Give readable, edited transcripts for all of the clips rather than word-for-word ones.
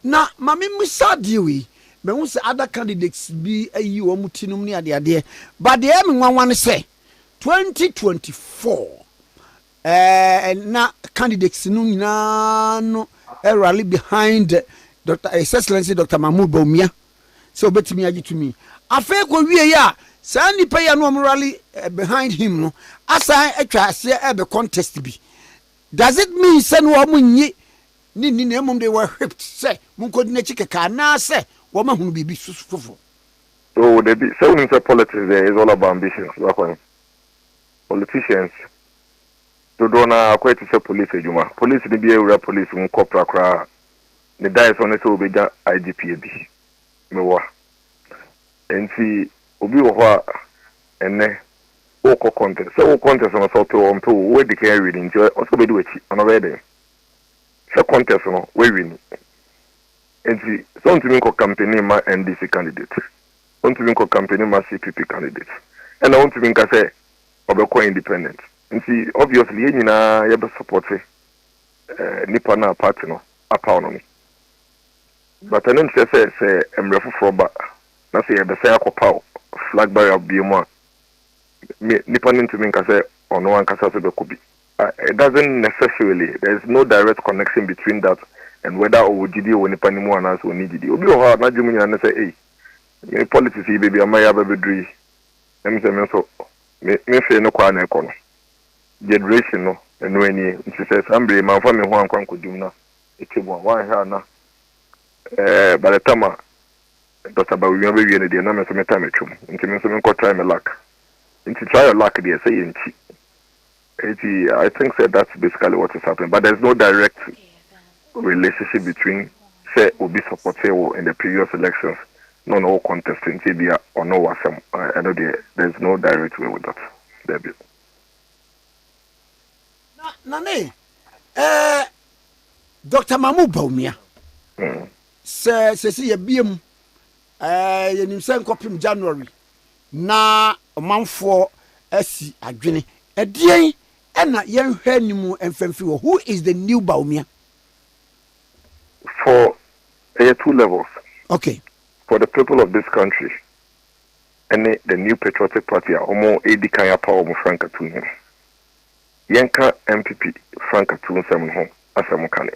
na mame musadi we me hu say other candidates bi ayi wo mutinum ni ade but the em nwanwan say 2024 na candidates no nyina no rally behind Dr. His Excellency Dr. Mahmoud Bawumia so betimi agi to me afa ko wie ya sa nipa ya no rally behind him no asa atwa ase be contest bi. Does it mean say no munyi ni emom they were whipped say mun ko dina chikeka na say wo ma hunu bibi fofo? So the so politics there is all about ambitions. Politicians to do na quite to say police ejuma. Police ni be ewura police mun corporate kra. The dice on it will be IGP bi. Mewa. Enti obi wo ho ene o contest. So contest on so to on to we declare reading jo also be do echi on already. So contest no we win. Enti so ntimi ko campaign ma NDC candidate. Ntimi ko campaign ma CPP candidate. And I ntimi nka say obekọ independent. Enti obviously ye nyina ye be support nipa na party no apa but I don't say emrefo froba na say ye be say akopa flag barrier bi mu a nipa ntimi nka say ono an kasa so be kobi. It doesn't necessarily, there is no direct connection between that and whether Ojidi or nipa ni mu anas or nijidi. Obi o ha na jimu nyina say hey politics yi baby amaya babedri em say me so me fe no kwa na ekono generation no eno ani nti say sambre man fa me ho ankwan kodum na ekebo wan ha na by the time Dr. Bawumia be wie ne de na me so meta metwum nti me so me ko try me luck nti try your luck there say nti I think that that's basically what is happening, but there's no direct relationship between say Obi supporter in the previous elections, no contesting TBA or no wasam. I know there's no direct way with that. Debut. Nane, Dr. Mahmoud Bawumia says ye beam in himself copy January na a month for SC Adwini. Ediye ena yen hwe nimu emfemfi wo. Who is the new Bawumia? For 2 levels. Okay. For the people of this country, and the new patriotic party are omo edi kan ya power mo Frank Atun. Yenka NPP Frank Atun sem ho asem kan.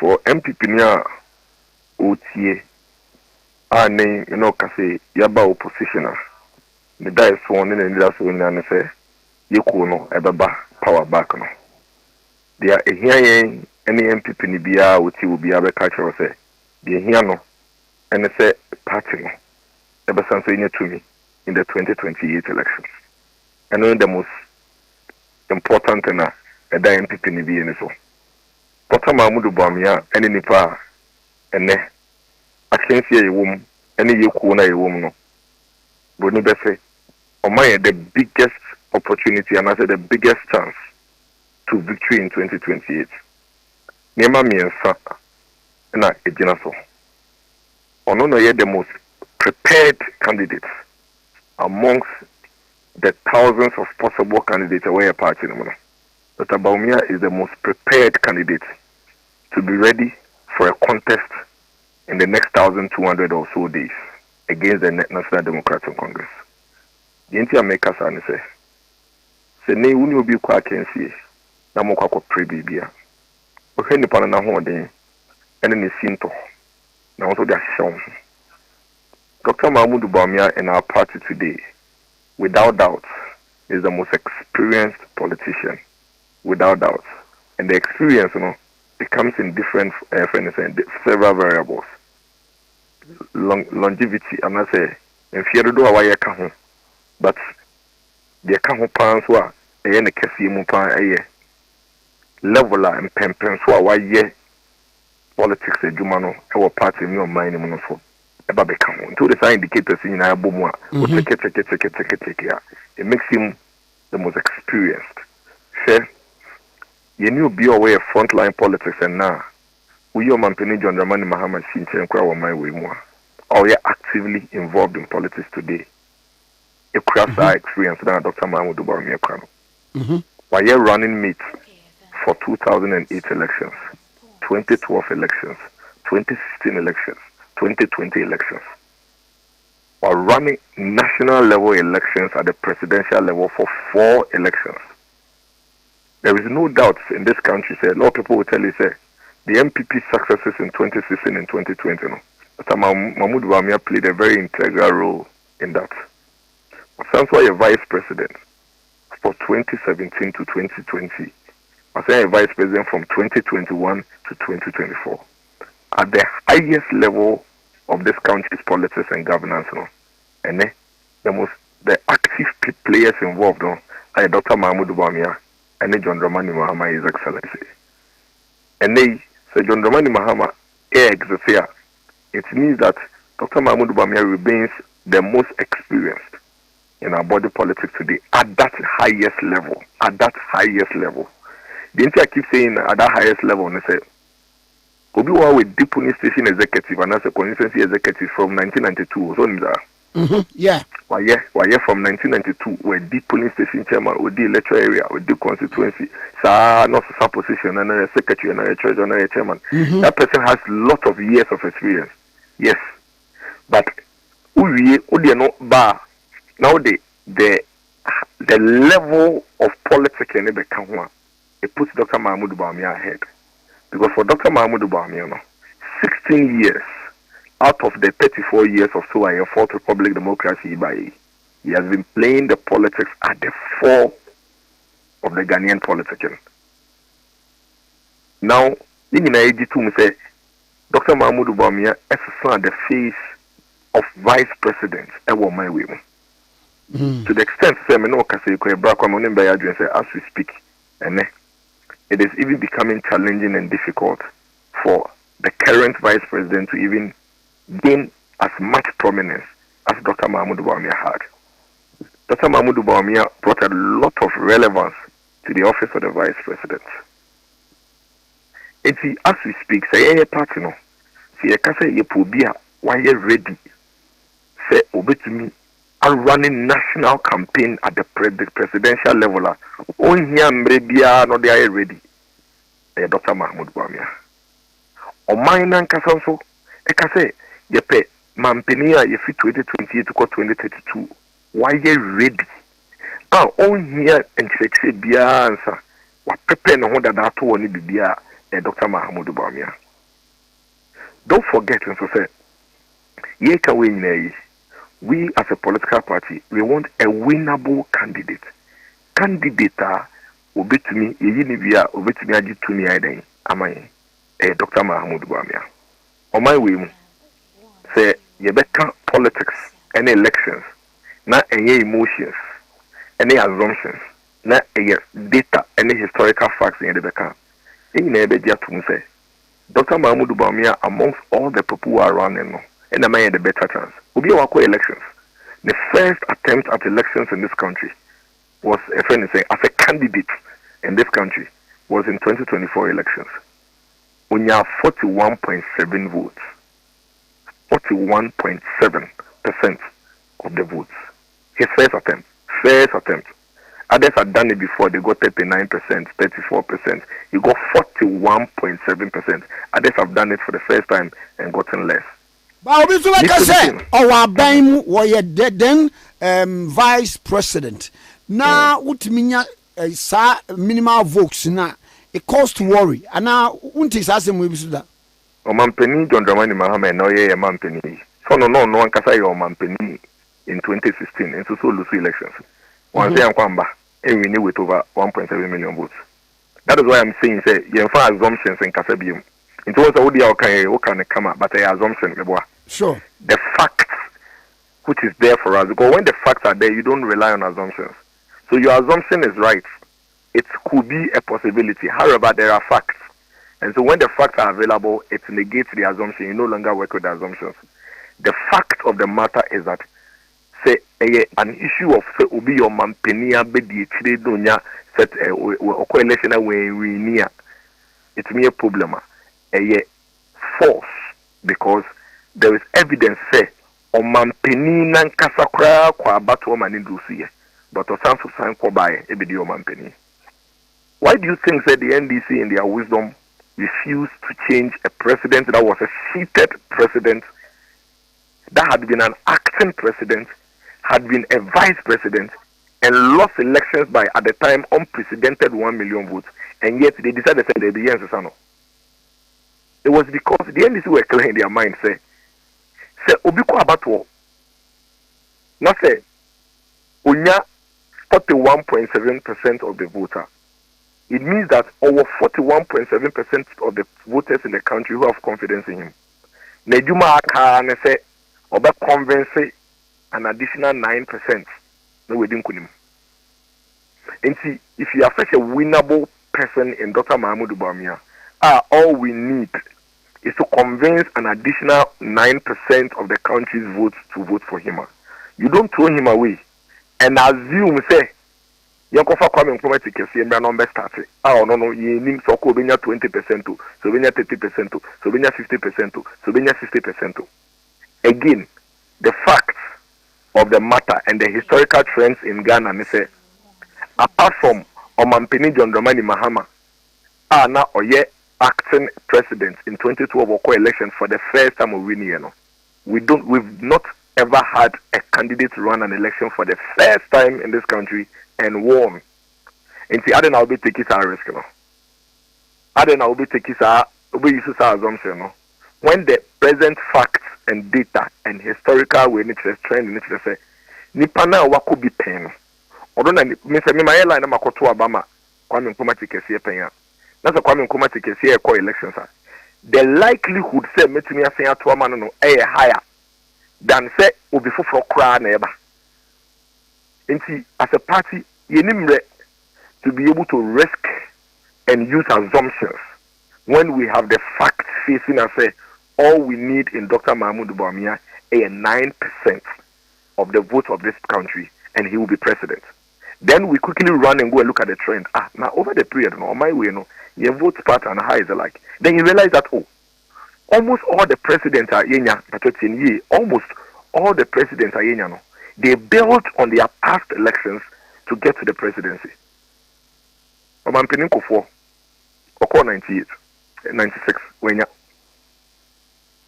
For NPP nia otie ane you know kase yaba oppositioner. The dice one in the last one and say you no ebeba power back no. They are here any MPP ni bia wuti will be able to say they here no and say party no ebe sanso in to me in the 2028 elections. And one the most important na the MPP ni bi ni so. Dr. Mahmoud Bawumia any nipa ene akensi ye wom any yeku na ye wom no. Boni be say the biggest opportunity and I said the biggest chance to victory in 2028. Nema miensa na ejina so. Ono no ye the most prepared candidates amongst the thousands of possible candidates away a party no. Dr. Bawumia is the most prepared candidate to be ready for a contest in the next 1,200 or so days against the National Democratic Congress. The entire makers are say ne wuni obi kwa kensie na mo kwa pre bibia o hwe nipa na ho den ene ne sinto na also dia show. Dr. Mahmoud Bawumia in our party today, without doubt, is the most experienced politician, without doubt. And the experience, it comes in different several variables. Longevity, I'm not saying, if you do a can, but the account plans were a kasi mupa level and pempens were politics a jumano, our party, no mind, so. Until the sign indicators in Abumwa, it makes him the most experienced. Say, you knew be aware of frontline politics, and now we are Mampini John Dramani Muhammad Shinchen Kwa my way more. Or you're actively involved in politics today. A craft experience than Dr. Mahmoud Bawumia Kano. While you're running mate for 2008 elections, 2012 elections, 2016 elections, 2020 elections. Or running national level elections at the presidential level for 4 elections. There is no doubt in this country, say, a lot of people will tell you, say, the NPP successes in 2016 and 2020, no? Mahmoud Bawumia played a very integral role in that. Since why a vice president for 2017 to 2020, I say a vice president from 2021 to 2024, at the highest level of this country's politics and governance, no? And the active players involved, no, are Dr. Mahmoud Bawumia and John Dramani Mahama, His Excellency. And they say John Dramani Mahama it means that Dr. Mahmoud Bawumia remains the most experienced in our body politics today at that highest level. At that highest level. The entire keep saying at that highest level, and say, could be one with deep police station executive and as a constituency executive from 1992. So, yeah. Why from 1992, where deep police station chairman, with the electoral area, with the constituency, not some position, and a secretary, and a treasurer, and a chairman. That person has a lot of years of experience. Yes. But, now the level of politics in the it puts Dr. Mahmoud Bawumia ahead. Because for Dr. Mahmoud Bawumia, 16 years out of the 34 years of a Fourth Republic democracy, he has been playing the politics at the fore of the Ghanaian politics. Now, say Dr. Mahmoud Bawumia is the face of vice president my way. To the extent as we speak, and it is even becoming challenging and difficult for the current vice president to even gain as much prominence as Dr. Mahmoud Bawumia had. Dr. Mahmoud Bawumia brought a lot of relevance to the office of the vice president. And see, as we speak, say a party no, see a kasa ye pobia why ye ready. Say obetumi are running national campaign at the presidential level. On here mbrebia no they are ready. Dr. Mahmoud Bawumia. O mine and kasanso e kase ye pe mampenia ye fit 2028 to 2032. Why ye ready? On here and check bia answer. What prepare no that to one bibia Dr. Mahmoud Bawumia. Don't forget and so say ye can win. We as a political party, we want a winnable candidate. Candidate obetumi yinibia obetumi agitumi aiden amai Dr. Mahmoud Bawumia. On my way say ye better politics and elections, not any emotions, any assumptions, not any data, any historical facts in the better. Say Dr. Mahmoud Bawumia amongst all the people who are running and am I the better chance. Obi wako elections. The first attempt at elections in this country was a friend saying as a candidate in this country was in 2024 elections. When you have 41.7 votes. 41.7% of the votes. His first attempt. Others had done it before. They got 39%, 34%. He got 41.7%. Others have done it for the first time and gotten less. But we like I said, our BAM was then vice president. Now, what mean sa minimal votes now? It caused to worry. And now, what is asking we do that? Omampeni John Dramani Mahama no ye Mampeni. So no one can say Omampeni in 2016 into so lose elections. One say Kwamba and we knew with over 1.7 million votes. That is why I'm saying say you find assumptions in Kasabium. It was already okay come up, but a assumption. Sure. The facts which is there for us. Because when the facts are there, you don't rely on assumptions. So your assumption is right. It could be a possibility. However, there are facts. And so when the facts are available, it negates the assumption. You no longer work with the assumptions. The fact of the matter is that say an issue of say obi your mampenia be di chire donya set election we near. It's me a problem. False because there is evidence say o mampeni nan kasakra kwa bato mani dusiye but o sanso san ko bae e be di o mampeni. Why do you think that the NDC in their wisdom refused to change a president that was a seated president, that had been an acting president, had been a vice president, and lost elections by, at the time, unprecedented 1 million votes. And yet they decided to say they'd be Sano. It was because the NDC were clear in their mind, say Obiko Abato, not say, Unya 41.7% of the voter. It means that over 41.7% of the voters in the country who have confidence in him. Nejuma Akane say, Oba convince an additional 9%. No, we didn't kunim. And see, if you are such a winnable person in Dr. Mahmoud Bawumia, all we need is to convince an additional 9% of the country's votes to vote for him. You don't throw him away and assume, say, Yankofa Kwame Nkrumah tikesi embra number started. No, you need so ko benya 20% to, so benya 30% to, so benya 50% to, so benya 60% to. Again, the facts of the matter and the historical trends in Ghana, me say, apart from Omampeni John Dramani Mahama, now Oye acting president in 2012 election for the first time of winning, we've not ever had a candidate run an election for the first time in this country and won. And see, I don't know be taking our risk, I don't know be taking our assumption, when the present facts and data and historical way nature trend in nature say nipana wa could be pen. Although me say me my airline na makoto Obama Kwame Nkrumah tikesi pen. That's a Kwame Nkrumah tikesi e elections. The likelihood say metumi asen ato ama no higher than say obi foforo kra na eba. Nti as a party yenimre to be able to risk and use assumptions when we have the facts facing us. Say all we need in Dr. Mahmoud Bawumia is 9% of the votes of this country, and he will be president. Then we quickly run and go and look at the trend. Now over the period, on my way, your vote pattern how is it like? Then you realize that almost all the presidents are almost all the presidents are they built on their past elections to get to the presidency. Omampeni Kufo, 98, 96, when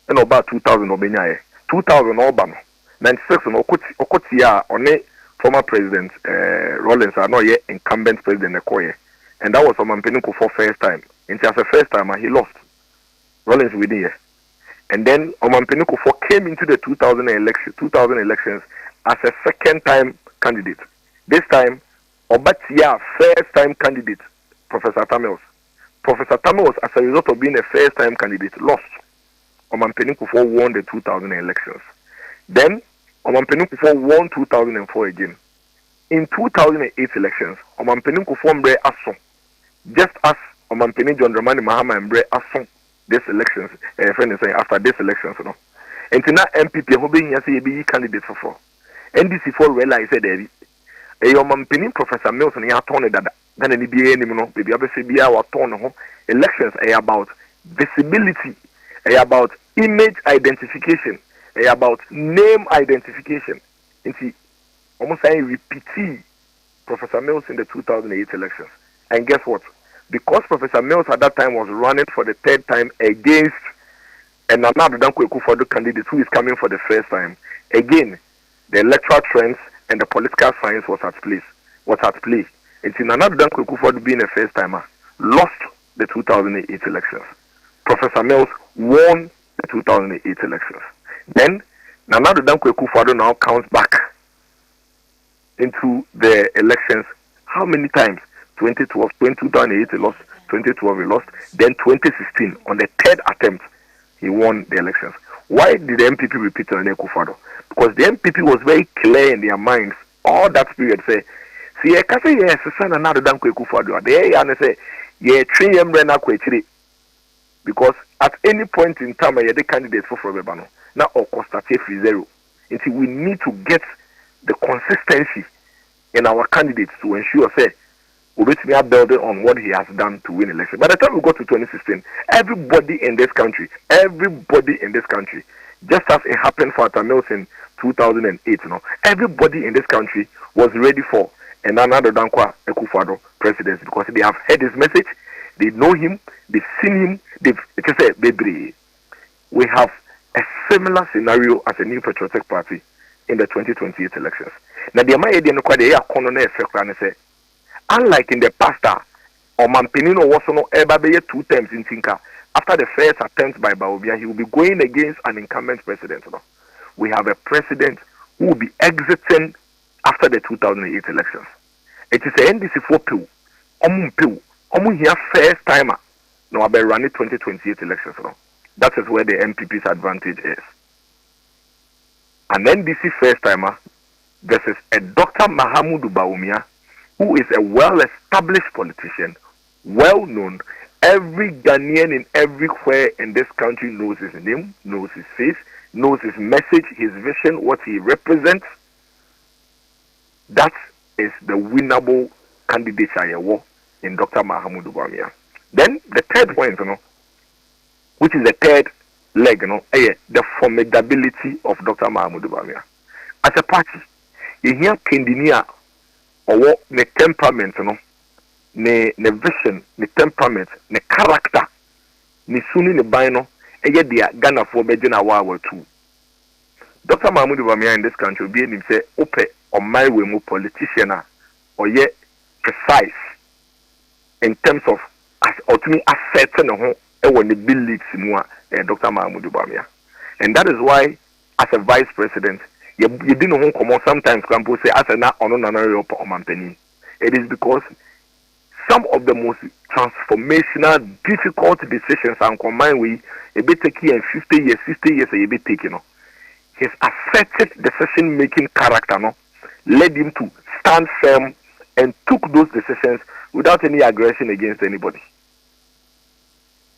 and about 2000 Obenya 2000 Obama 96 no Okotia on former president Rollins are not yet incumbent president Okoye, and that was Omampeni Kufo first time. And as a first time he lost. Rollins winning here. And then Omampeni Kufo came into the 2000 elections as a second time candidate. This time Obatia first time candidate Professor Tamils. Professor Tamils, as a result of being a first time candidate, lost. Omampeni Kufo won the 2000 elections. Then Omampeni Kufo won 2004 again. In 2008 elections, Omampeni Kufo mbre aso. Just as Omampeni John Dramani Mahama mbre aso this elections, friend is saying after this elections, And to now NPP who being a candidate for NDC for realize that Omampeni Professor Mills and Yatone that than any BA baby ABCBA or tone elections are about visibility. About image identification, about name identification. And see, almost I repeat Professor Mills in the 2008 elections. And guess what? Because Professor Mills at that time was running for the third time against another Danko Ekufuado candidate who is coming for the first time, again, the electoral trends and the political science was at play. And see, another Danko Ekufuado being a first timer lost the 2008 elections. Professor Mills won the 2008 elections. Then, Nana Danko Ekufuado now counts back into the elections. How many times? 2012, 2008 he lost, 2012 he lost, then 2016, on the third attempt, he won the elections. Why did the NPP repeat on Ekufuado? Because the NPP was very clear in their minds all that period. Say, see, I can say yes, son, another Danko Ekufuado. They say, yeah, 3 years na kwechiri. Because at any point in time, the candidate for Bebano now or constate free zero. Until we need to get the consistency in our candidates to ensure, say, we are building on what he has done to win election. By the time we got to 2016, everybody in this country, just as it happened for Atamils in 2008, everybody in this country was ready for another Dankwa Ekufuado presidency because they have heard his message, They know him, they've seen him, they've just said, baby, we have a similar scenario as a New Patriotic Party in the 2028 elections. Now, the unlike in the past, or Mampinino was no ever 2 terms in Tinka. After the first attempt by Bawumia, he will be going against an incumbent president. No? We have a president who will be exiting after the 2008 elections. It is a NDC4 pill. Here first timer. No, I'll be running 2028 elections. No? That is where the NPP's advantage is. An NDC first timer versus a Dr. Mahamudu Bawumia, who is a well-established politician, well-known. Every Ghanaian in everywhere in this country knows his name, knows his face, knows his message, his vision, what he represents. That is the winnable candidate in Dr. Mahamudu Bawumia. Then the third point, which is the third leg, the formidability of Dr. Mahamudu Bawumia. As a party, you hear Kendinia or the temperament, ne vision, ne temperament, ne character, ne suni ne bino, yet they are Ghana for Bejina Wawa too. Dr. Mahamudu Bawumia in this country will be able to say, ope or my way more politician or yet precise in terms of or to me certain when the bill leads more Dr. Mahamudu Bawumia. And that is why, as a vice president, you didn't know come on sometimes Campo say as a na on Mampeni. It is because some of the most transformational, difficult decisions and combined with a bit taking in 50 years, 60 years a bit taking. His assertive decision-making character led him to stand firm and took those decisions without any aggression against anybody.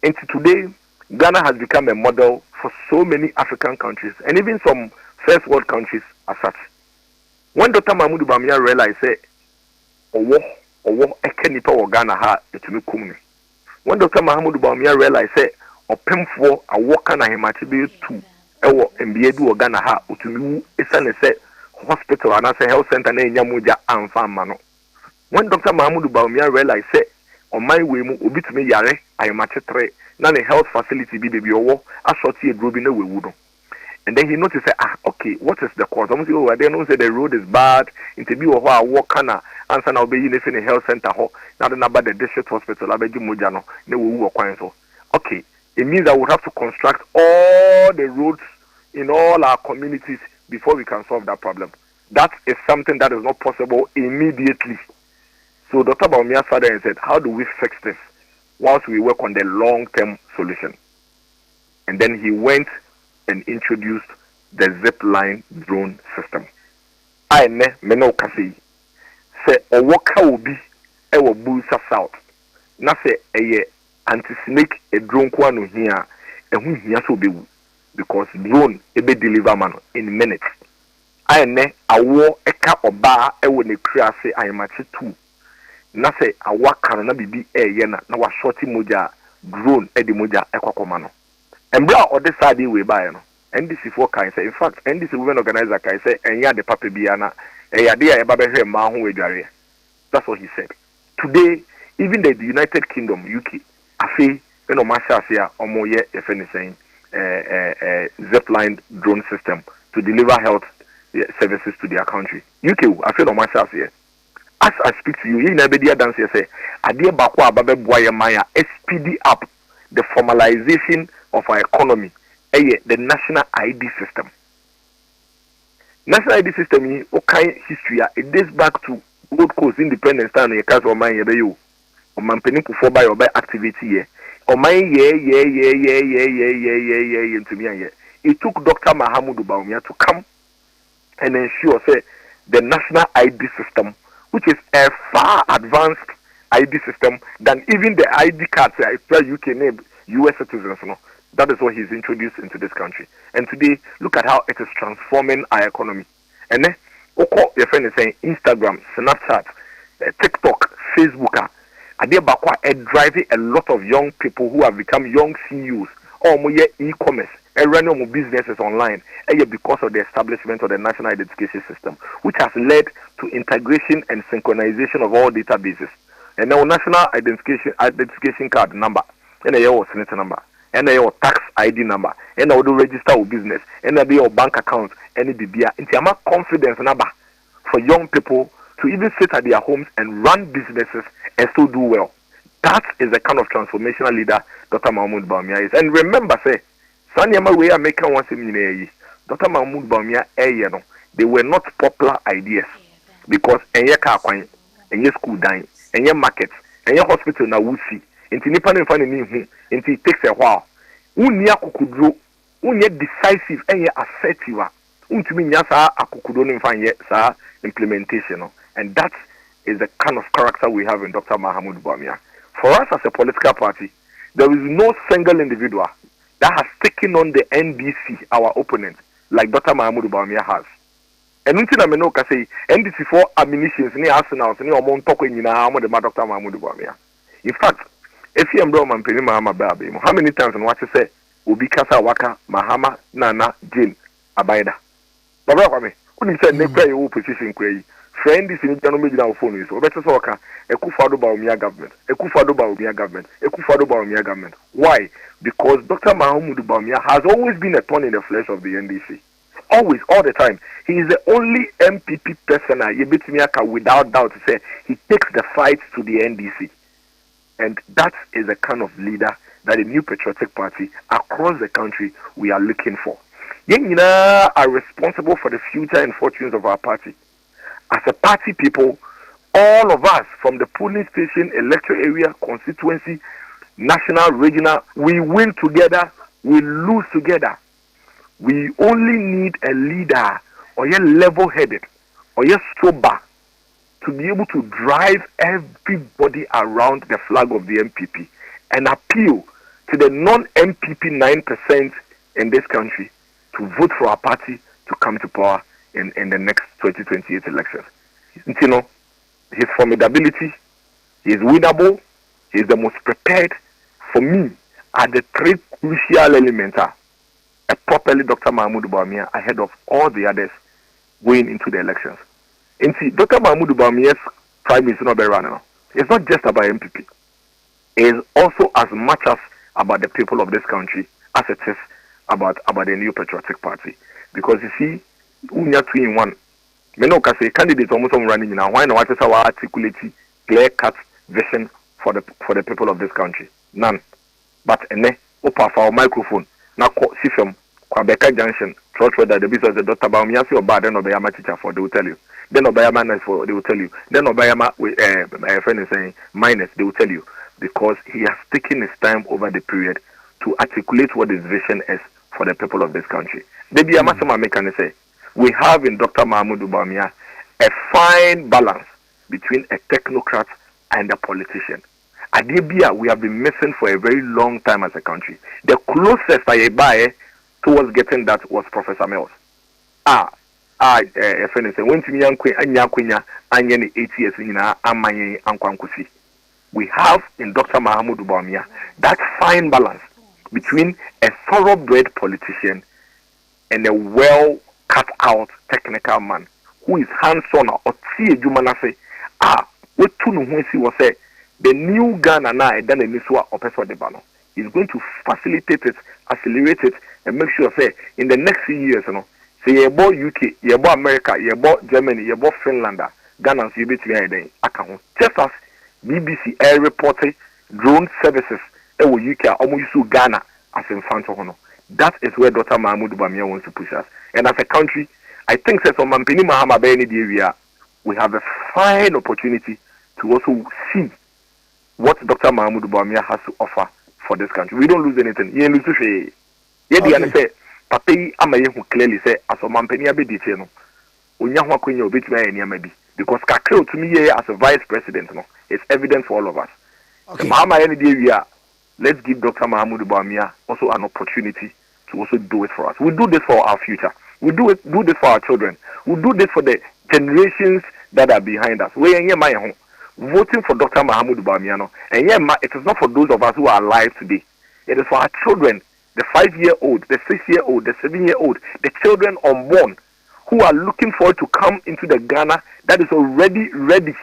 And today, Ghana has become a model for so many African countries and even some first world countries as such. When Dr. Mahamudu Bawumia realized, when Dr. Mahamudu Bawumia realized, Opemfo a walk na hemachibe too. Ewo mbiedu Ghana ha utumi esane se hospital and as a health center na enyamuja amfa mano. When Dr. Mahamudu Bawumia realized say on my way mu obi tumi yare ayemache tre na the health facility bi bebi owo asoti edro bi na wewu. And then he noticed say okay, what is the cause? Almost go there no say the road is bad into bi wo ho a walk na answer na obeyi na the health center ho na the number the district hospital abeji moja no na wewu okwan so. Okay, it means that we have to construct all the roads in all our communities before we can solve that problem. That is something that is not possible immediately. So Dr. Bawumia sat there and said, how do we fix this whilst we work on the long-term solution? And then he went and introduced the zip-line drone system. I know kasi say owoka obi ewo Busa South. Na say anti-snake a drone kwano here and who here so be because drone ebe deliver man in minutes. I ne awo eka oba ewo ne kra say I am at 2. Na say awa kano na bibi yena na wa shorty moja drone edi moja ekwakoma no. Embra ode side we buy no. NDC4 can say in fact NDC women organizer can say enya de papa biana eyade ya eba behwe ma ho wedware. That's what he said. Today even the United Kingdom UK afi no mashasia omoye saying zipline drone system to deliver health services to their country. UK afi no mashasia. As I speak to you, in Abedia dance say adie bakwa ababe boye maya speed up the formalization of our economy. The national ID system. National ID system is okay history. It dates back to Gold Coast independence time. You can't mind you. Or man penny for by or by activity here. Or my into me. It took Dr. Mahamudu Bawumia to come and ensure say the national ID system, which is a far advanced ID system than even the ID cards I UK name US citizens. No. That is what he's introduced into this country. And today, look at how it is transforming our economy. And then, your friend is saying Instagram, Snapchat, TikTok, Facebook, are driving a lot of young people who have become young CEOs or more e-commerce, running businesses online, because of the establishment of the national identification system, which has led to integration and synchronization of all databases. and now national identification card number, and your senator number, and your tax ID number, and now do register with business, and now your bank account, and the BBA. It's a confidence number for young people to even sit at their homes and run businesses and still do well. That is the kind of transformational leader Dr. Mahmoud Bawumia is. And remember, say, Sanyama we are making one seminar. Dr. Mahmoud Bawumia, they were not popular ideas because enye car kwan, enye school dying, enye market, enye hospital na wusi. Inti nipa ne mfa ne hu, inti it takes a while. Unia akukudro, unye decisive, enye assertive. Untumi nya sa akukudro ne mfa nye sa implementation. And that is the kind of character we have in Dr. Mahmoud Bawumia. For us as a political party, there is no single individual that has taken on the NDC, our opponent, like Dr. Mahmoud Bawumia has. And until I know, say NDC for ammunitions, ni arsenals, ni among talking in the Dr. Mahmoud Bawumia. In fact, if you am man penny Mahama Baby, how many times and what you say, Ubi Kasa Waka, Mahama, Nana, Jane, Abaida. Baba, couldn't say no position cray. Friend is in the general phone is or better soccer, a Kufado Bawumia government, a Kufado Bawumia government, a Kufado Bawumia government. Why? Because Dr. Mahmoud Bawumia has always been a thorn in the flesh of the NDC. Always, all the time. He is the only MPP person without doubt to say he takes the fight to the NDC. And that is the kind of leader that the New Patriotic Party across the country we are looking for. Yenina are responsible for the future and fortunes of our party. As a party people, all of us from the polling station, electoral area, constituency, national, regional, we win together, we lose together. We only need a leader or a level-headed or a sober to be able to drive everybody around the flag of the MPP and appeal to the non-MPP 9% in this country to vote for our party to come to power in the next 2028 elections. You know, his formidability, he is winnable, he is the most prepared. For me, are the three crucial elements a properly Dr. Mahmoud Bawumia ahead of all the others going into the elections. And see, Dr. Mahmoud Bawumia's prime is not very run. It's not just about MPP. It is also as much as about the people of this country as it is about the New Patriotic Party. Because you see, we are 2 in 1. Many say candidates almost running now. Why not articulate clear-cut vision for the people of this country? None. But open for our microphone. Now, Sifem, Kwabeka Junction, Trust whether the business the Dr. Bawumia or bad, then Obayama teacher for they will tell you. Then Obayama nice for they will tell you. Then Obayama my friend is saying minus, they will tell you. Because he has taken his time over the period to articulate what his vision is for the people of this country. Maybe Amasama say, we have in Dr. Mahmoud Bawumia a fine balance between a technocrat and a politician. Adibia, we have been missing for a very long time as a country. The closest I buy towards getting that was Professor Mills. When to me, Anya 8 years in Amanye Ankwankusi. We have in Dr. Mahmoud Bawumia that fine balance between a thoroughbred politician and a well cut out technical man who is hands-on or see a jumanase. What to know when he was say the new Ghana now done a miswa or person de bano. He's going to facilitate it, accelerate it, and make sure say in the next few years, say you about UK, you about America, you about Germany, you about Finland, Ghana, you be together. Just as BBC air reporting drone services UK almost use Ghana as in front of that is where Dr. Mahmoud Bawumia wants to push us. And as a country, I think that on Mampini Mahama Beni area, we have a fine opportunity to also see what Dr. Mahmoud Bawumia has to offer for this country. We don't lose anything. You lose to say, Papi Amaye who clearly say, as a Mampini Abedi, Unyahwa Queen of Bitmay and Yamabi. Because Kakeo to me as a vice president, it's evident for all of us. Okay. Mahama area, let's give Dr. Mahmoud Bawumia also an opportunity to also do it for us. We'll do this for our future. We'll do this for our children. We'll do this for the generations that are behind us. Voting for Dr. Mahmoud Bawumia, and it is not for those of us who are alive today. It is for our children, the 5-year-old, the 6-year-old, the 7-year-old, the children unborn who are looking forward to come into the Ghana that is already ready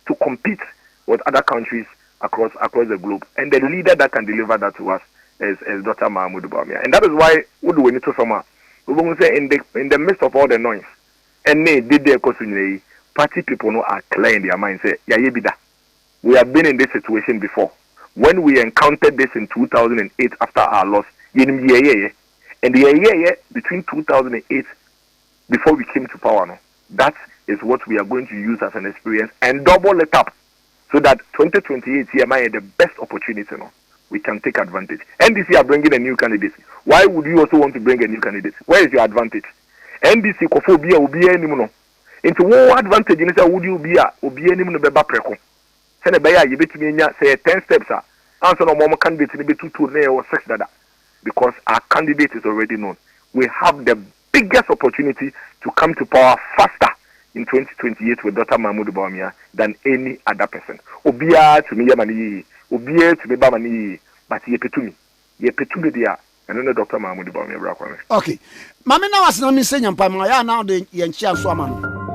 to compete with other countries across the globe. And the leader that can deliver that to us is Dr. Mahmoud Bawumia. And that is why we need to summer. We will say in the midst of all the noise, and did their party people know are clear in their minds. Say, we have been in this situation before. When we encountered this in 2008 after our loss, and the year between 2008 before we came to power, no, that is what we are going to use as an experience and double it up so that 2028 here might the best opportunity. No, we can take advantage. NDC are bringing a new candidate. Why would you also want to bring a new candidate? Where is your advantage? NDC kophobia will be any no. Into what advantage in would you be any no beba preko? Send a bayer, you bet me say 10 steps. Answer no more candidates in the 2 or 6 data. Because our candidate is already known. We have the biggest opportunity to come to power faster in 2028 with Dr. Mahmoud Bawumia than any other person. Obia to me yamani, obia to me bamani, but ye petumi dia, and then Dr. Mahmoud Bawumia brakwane. Okay, mami na was na mi senya mpama ya now the yenchi anso amano.